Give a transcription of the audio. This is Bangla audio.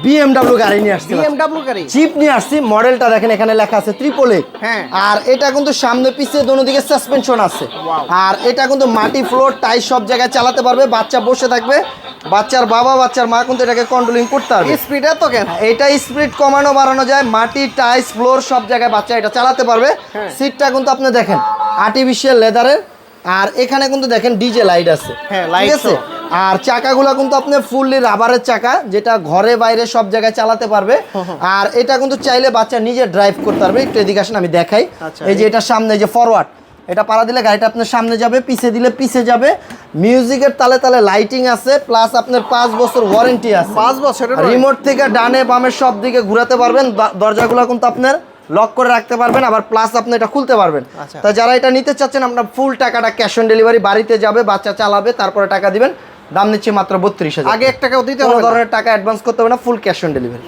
BMW গাড়ি নিয়ে আসছি। BMW গাড়ি জিপ নিয়ে আসছি, মডেলটা দেখেন এখানে লেখা আছে ট্রিপল এ। হ্যাঁ। আর এটা কিন্তু সামনে পিছে দোনো দিকে সাসপেনশন আছে। আর এটা কিন্তু মাটি ফ্লোর টাইস সব জায়গায় চালাতে পারবে, বাচ্চা বসে থাকবে, বাচ্চার বাবা বাচ্চার মা কিন্তু এটাকে কন্ট্রোলিং করতে পারবে। স্পিড এত কেন? এটা স্পিড কমানো বাড়ানো যায়, মাটি টাইস ফ্লোর সব জায়গায় বাচ্চা এটা চালাতে পারবে। সিটটা কিন্তু আপনি দেখেন আর্টিফিশিয়াল লেদারের। আর এখানে কিন্তু দেখেন ডিজে লাইট আছে। হ্যাঁ, ঠিক লাইট আছে। আর চাকাগুলো কিন্তু আপনি ফুললি রাবারের চাকা, যেটা ঘরে বাইরে সব জায়গায় চালাতে পারবে। আর এটা কিন্তু চাইলে বাচ্চা নিজে ড্রাইভ করতে পারবে। একটু এদিকে আসেন আমি দেখাই। এই যে এটা সামনে যে ফরওয়ার্ড, এটা পাড়া দিলে গাড়িটা আপনার সামনে যাবে, পিছে দিলে পিছে যাবে। মিউজিকের তালে তালে লাইটিং আছে, প্লাস আপনার 5 বছর ওয়ারেন্টি আছে। 5 বছরের রিমোট থেকে ডানে বামে সব দিকে ঘুরাতে পারবেন। দরজাগুলো কিন্তু আপনার লক করে রাখতে পারবেন, আবার প্লাস আপনি এটা খুলতে পারবেন। তা যারা এটা নিতে চাচ্ছেন, আপনার ফুল টাকাটা ক্যাশ অন ডেলিভারি, বাড়িতে যাবে, বাচ্চা চালাবে, তারপরে টাকা দিবেন। দাম নিচ্ছে মাত্র 32,000। আগে 1 টাকাও দিতে হবে কোনো না। ধরনের টাকা অ্যাডভান্স করতে হবে না, ফুল ক্যাশ অন ডেলিভারি।